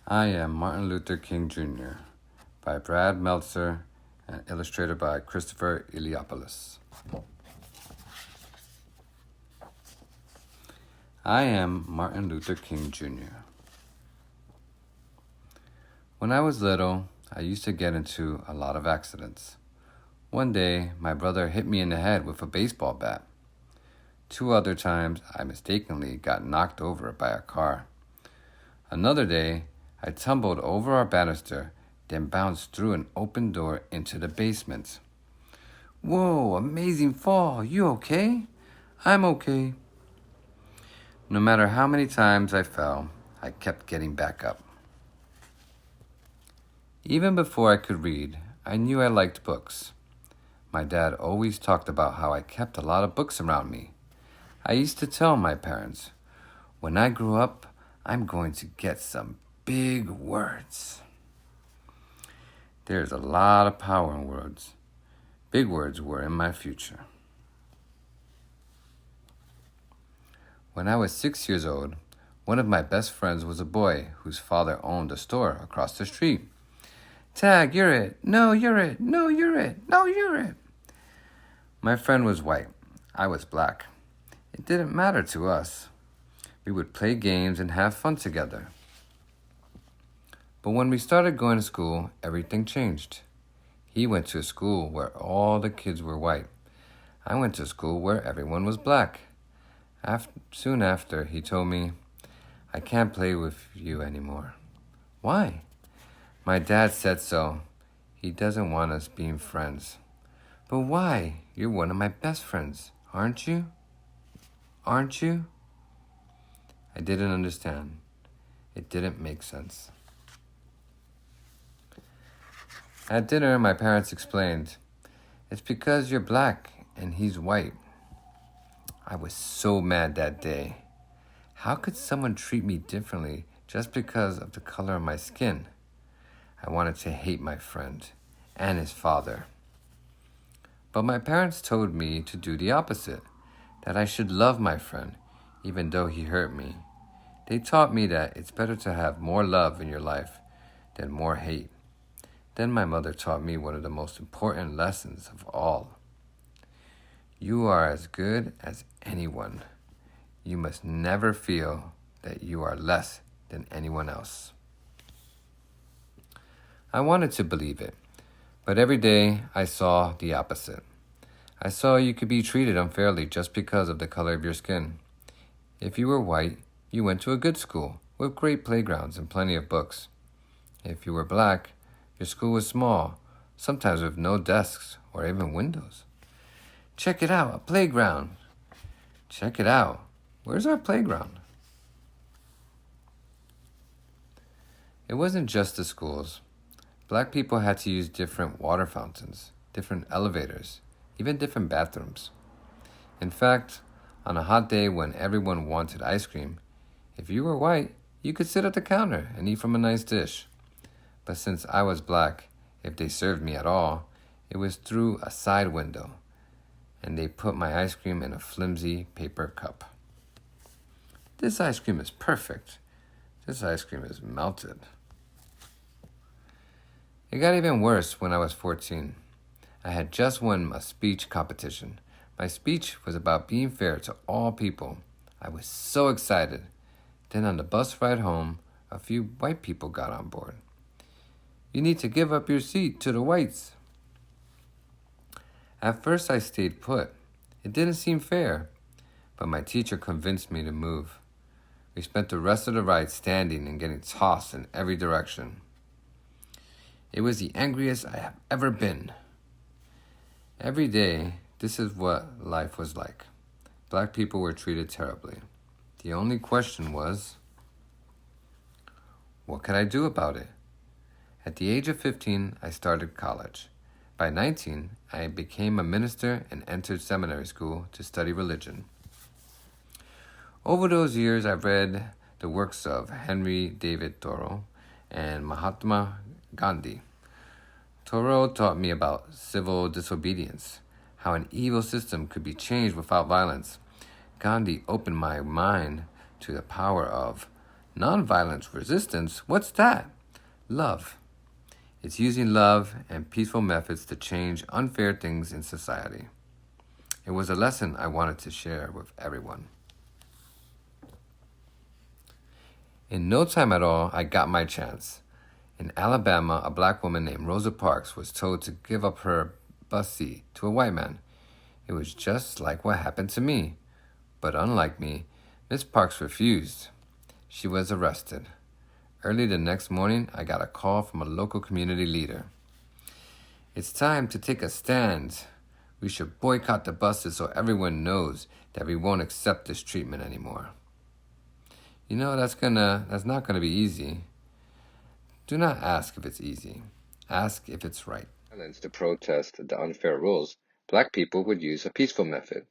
I Am Martin Luther King Jr. by Brad Meltzer and illustrated by Christopher Eliopoulos. I am Martin Luther King Jr. When I was little, I used to get into a lot of accidents. One day, my brother hit me in the head with a baseball bat. 2 other times, I mistakenly got knocked over by a car. Another day, I tumbled over our banister, then bounced through an open door into the basement. Whoa, amazing fall. You okay? I'm okay. No matter how many times I fell, I kept getting back up. Even before I could read, I knew I liked books. My dad always talked about how I kept a lot of books around me. I used to tell my parents, when I grow up, I'm going to get some big words. There's a lot of power in words. Big words were in my future. When I was 6 years old, one of my best friends was a boy whose father owned a store across the street. Tag, you're it. No, you're it. No, you're it. No, you're it. My friend was white. I was black. It didn't matter to us. We would play games and have fun together. But when we started going to school, everything changed. He went to a school where all the kids were white. I went to a school where everyone was black. Soon after, he told me, I can't play with you anymore. Why? My dad said so. He doesn't want us being friends. But why? You're one of my best friends, aren't you? Aren't you? I didn't understand. It didn't make sense. At dinner, my parents explained, it's because you're black and he's white. I was so mad that day. How could someone treat me differently just because of the color of my skin? I wanted to hate my friend and his father. But my parents told me to do the opposite, that I should love my friend, even though he hurt me. They taught me that it's better to have more love in your life than more hate. Then my mother taught me one of the most important lessons of all. You are as good as anyone. You must never feel that you are less than anyone else. I wanted to believe it, but every day I saw the opposite. I saw you could be treated unfairly just because of the color of your skin. If you were white, you went to a good school with great playgrounds and plenty of books. If you were black, your school was small, sometimes with no desks or even windows. Check it out, a playground. Check it out. Where's our playground? It wasn't just the schools. Black people had to use different water fountains, different elevators, even different bathrooms. In fact, on a hot day when everyone wanted ice cream, if you were white, you could sit at the counter and eat from a nice dish. But since I was black, if they served me at all, it was through a side window, and they put my ice cream in a flimsy paper cup. This ice cream is perfect. This ice cream is melted. It got even worse when I was 14. I had just won a speech competition. My speech was about being fair to all people. I was so excited. Then on the bus ride home, a few white people got on board. You need to give up your seat to the whites. At first I stayed put. It didn't seem fair, but my teacher convinced me to move. We spent the rest of the ride standing and getting tossed in every direction. It was the angriest I have ever been. Every day, this is what life was like. Black people were treated terribly. The only question was, what could I do about it? At the age of 15, I started college. By 19, I became a minister and entered seminary school to study religion. Over those years, I read the works of Henry David Thoreau and Mahatma Gandhi. Thoreau taught me about civil disobedience, how an evil system could be changed without violence. Gandhi opened my mind to the power of Nonviolent resistance? What's that? Love. It's using love and peaceful methods to change unfair things in society. It was a lesson I wanted to share with everyone. In no time at all, I got my chance. In Alabama, a black woman named Rosa Parks was told to give up her bus seat to a white man. It was just like what happened to me. But unlike me, Miss Parks refused. She was arrested. Early the next morning, I got a call from a local community leader. It's time to take a stand. We should boycott the buses so everyone knows that we won't accept this treatment anymore. You know, that's not gonna be easy. Do not ask if it's easy. Ask if it's right. To protest the unfair rules, black people would use a peaceful method.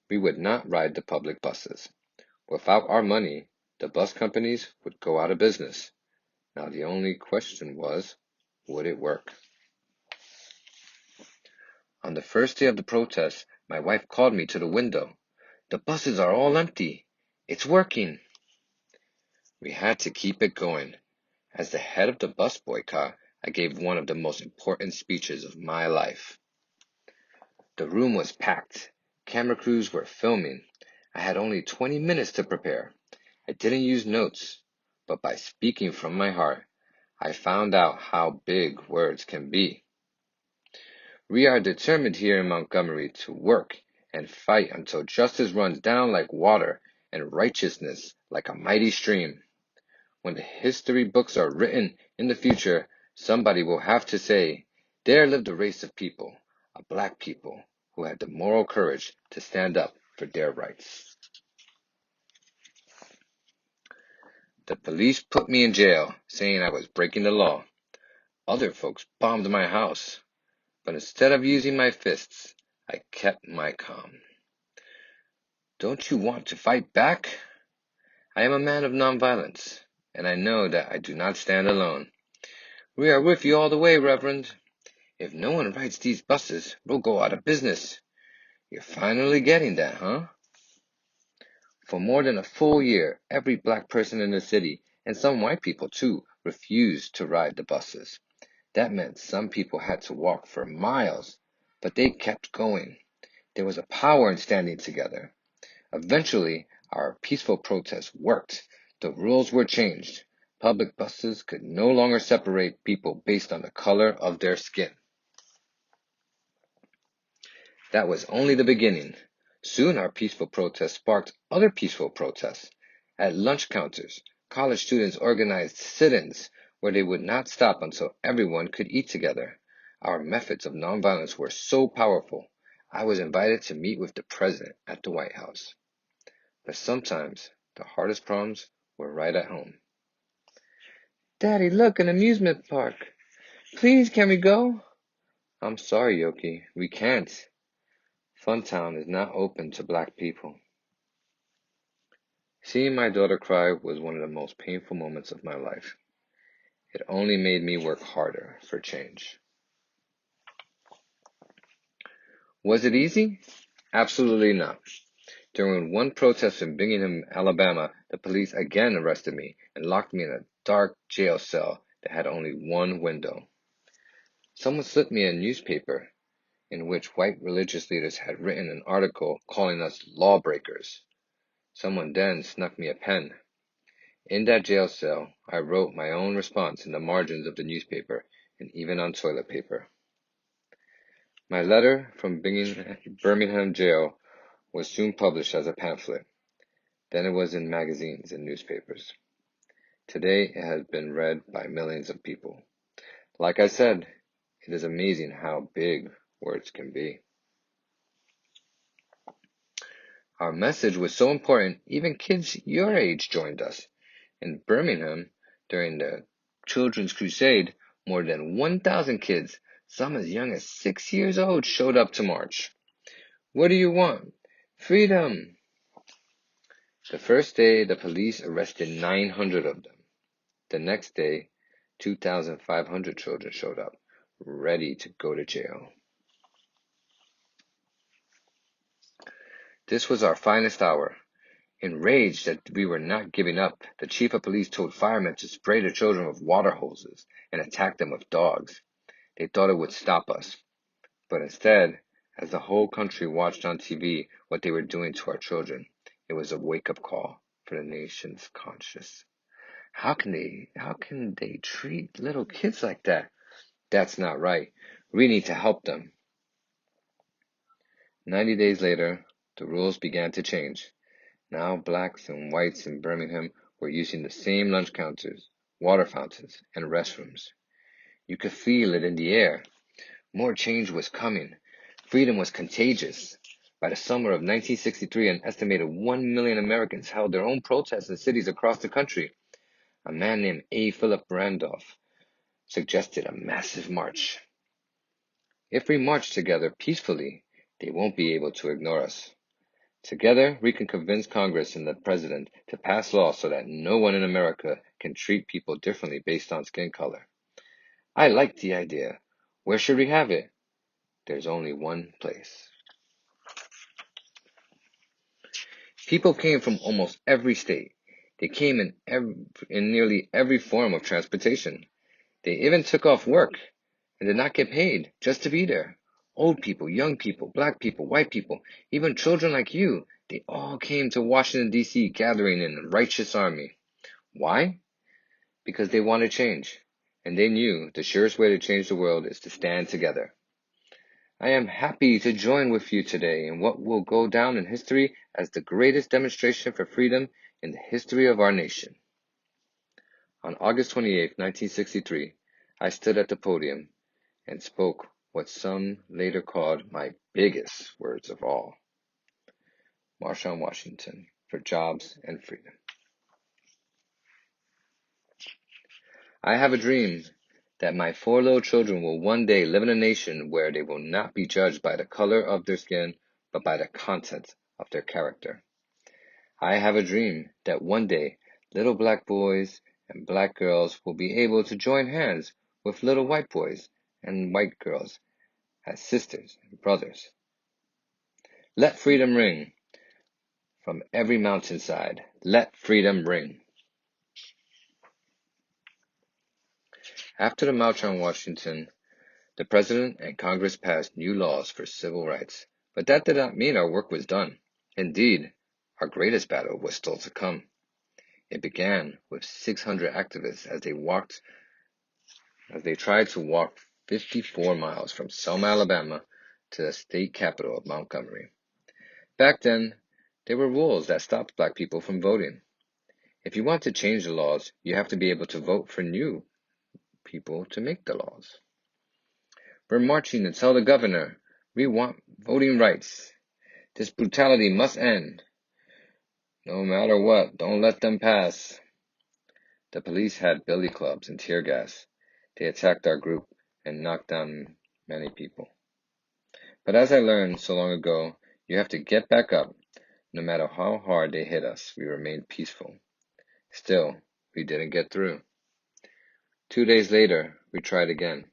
We would not ride the public buses. Without our money, the bus companies would go out of business. Now the only question was, would it work? On the first day of the protest, my wife called me to the window. The buses are all empty. It's working. We had to keep it going. As the head of the bus boycott, I gave one of the most important speeches of my life. The room was packed. Camera crews were filming. I had only 20 minutes to prepare. I didn't use notes, but by speaking from my heart, I found out how big words can be. We are determined here in Montgomery to work and fight until justice runs down like water and righteousness like a mighty stream. When the history books are written in the future, somebody will have to say, there lived a race of people, a black people, who had the moral courage to stand up for their rights. The police put me in jail, saying I was breaking the law. Other folks bombed my house. But instead of using my fists, I kept my calm. Don't you want to fight back? I am a man of nonviolence, and I know that I do not stand alone. We are with you all the way, Reverend. If no one rides these buses, we'll go out of business. You're finally getting that, huh? For more than a full year, every black person in the city, and some white people too, refused to ride the buses. That meant some people had to walk for miles, but they kept going. There was a power in standing together. Eventually, our peaceful protest worked. The rules were changed. Public buses could no longer separate people based on the color of their skin. That was only the beginning. Soon our peaceful protest sparked other peaceful protests. At lunch counters, college students organized sit-ins where they would not stop until everyone could eat together. Our methods of nonviolence were so powerful, I was invited to meet with the president at the White House. But sometimes the hardest problems were right at home. Daddy, look, an amusement park. Please, can we go? I'm sorry, Yoki, we can't. Funtown is not open to black people. Seeing my daughter cry was one of the most painful moments of my life. It only made me work harder for change. Was it easy? Absolutely not. During one protest in Birmingham, Alabama, the police again arrested me and locked me in a dark jail cell that had only one window. Someone slipped me a newspaper in which white religious leaders had written an article calling us lawbreakers. Someone then snuck me a pen. In that jail cell, I wrote my own response in the margins of the newspaper and even on toilet paper. My letter from Birmingham jail was soon published as a pamphlet. Then it was in magazines and newspapers. Today it has been read by millions of people. Like I said, it is amazing how big words can be. Our message was so important, even kids your age joined us. In Birmingham, during the Children's Crusade, more than 1,000 kids, some as young as 6 years old, showed up to march. What do you want? Freedom! The first day, the police arrested 900 of them. The next day, 2,500 children showed up, ready to go to jail. This was our finest hour. Enraged that we were not giving up, the chief of police told firemen to spray the children with water hoses and attack them with dogs. They thought it would stop us. But instead, as the whole country watched on TV what they were doing to our children, it was a wake-up call for the nation's conscience. How can they treat little kids like that? That's not right. We need to help them. 90 days later, the rules began to change. Now blacks and whites in Birmingham were using the same lunch counters, water fountains, and restrooms. You could feel it in the air. More change was coming. Freedom was contagious. By the summer of 1963, an estimated 1 million Americans held their own protests in cities across the country. A man named A. Philip Randolph suggested a massive march. If we march together peacefully, they won't be able to ignore us. Together, we can convince Congress and the President to pass laws so that no one in America can treat people differently based on skin color. I like the idea. Where should we have it? There's only one place. People came from almost every state. They came in nearly every form of transportation. They even took off work and did not get paid just to be there. Old people, young people, black people, white people, even children like you, they all came to Washington, D.C., gathering in a righteous army. Why? Because they wanted change, and they knew the surest way to change the world is to stand together. I am happy to join with you today in what will go down in history as the greatest demonstration for freedom in the history of our nation. On August 28, 1963, I stood at the podium and spoke what some later called my biggest words of all. March on Washington for jobs and freedom. I have a dream that my 4 little children will one day live in a nation where they will not be judged by the color of their skin, but by the content of their character. I have a dream that one day little black boys and black girls will be able to join hands with little white boys and white girls as sisters and brothers. Let freedom ring from every mountainside. Let freedom ring. After the March on Washington, the President and Congress passed new laws for civil rights, but that did not mean our work was done. Indeed, our greatest battle was still to come. It began with 600 activists as they tried to walk 54 miles from Selma, Alabama to the state capital of Montgomery. Back then, there were rules that stopped black people from voting. If you want to change the laws, you have to be able to vote for new people to make the laws. We're marching to tell the governor, we want voting rights. This brutality must end. No matter what, don't let them pass. The police had billy clubs and tear gas. They attacked our group and knocked down many people. But as I learned so long ago, you have to get back up. No matter how hard they hit us, we remained peaceful. Still, we didn't get through. 2 days later, we tried again.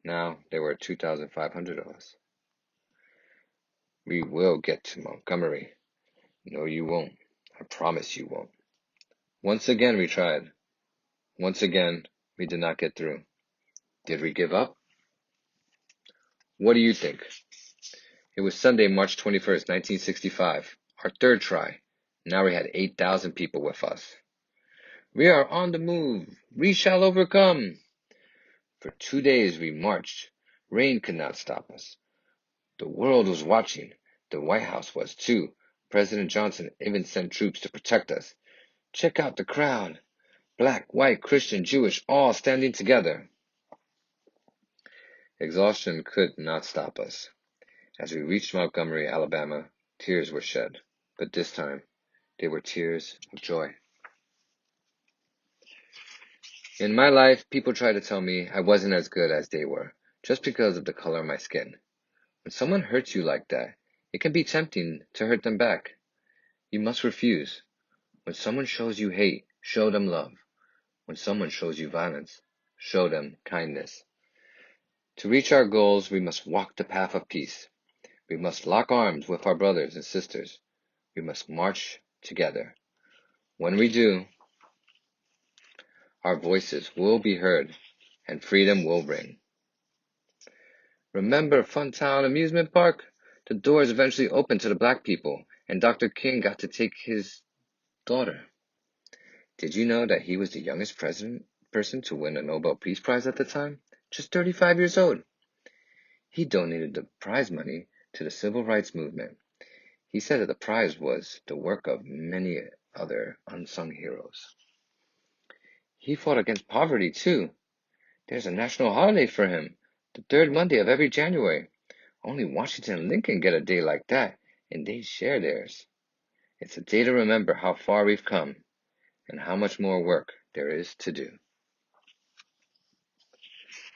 Now, there were 2,500 of us. We will get to Montgomery. No, you won't. I promise you won't. Once again, we tried. Once again, we did not get through. Did we give up? What do you think? It was Sunday, March 21st, 1965, our third try. Now we had 8,000 people with us. We are on the move. We shall overcome. For 2 days we marched. Rain could not stop us. The world was watching. The White House was too. President Johnson even sent troops to protect us. Check out the crowd. Black, white, Christian, Jewish, all standing together. Exhaustion could not stop us. As we reached Montgomery, Alabama, tears were shed. But this time, they were tears of joy. In my life, people try to tell me I wasn't as good as they were, just because of the color of my skin. When someone hurts you like that, it can be tempting to hurt them back. You must refuse. When someone shows you hate, show them love. When someone shows you violence, show them kindness. To reach our goals, we must walk the path of peace. We must lock arms with our brothers and sisters. We must march together. When we do, our voices will be heard and freedom will ring. Remember Funtown Amusement Park? The doors eventually opened to the black people, and Dr. King got to take his daughter. Did you know that he was the youngest person to win a Nobel Peace Prize at the time? Just 35 years old. He donated the prize money to the civil rights movement. He said that the prize was the work of many other unsung heroes. He fought against poverty, too. There's a national holiday for him, the third Monday of every January. Only Washington and Lincoln get a day like that, and they share theirs. It's a day to remember how far we've come and how much more work there is to do.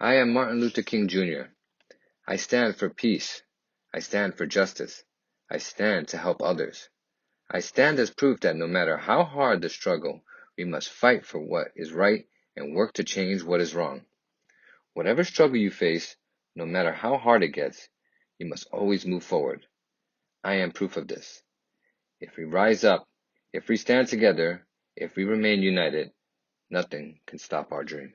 I am Martin Luther King Jr. I stand for peace. I stand for justice. I stand to help others. I stand as proof that no matter how hard the struggle, we must fight for what is right and work to change what is wrong. Whatever struggle you face, no matter how hard it gets, you must always move forward. I am proof of this. If we rise up, if we stand together, if we remain united, nothing can stop our dream.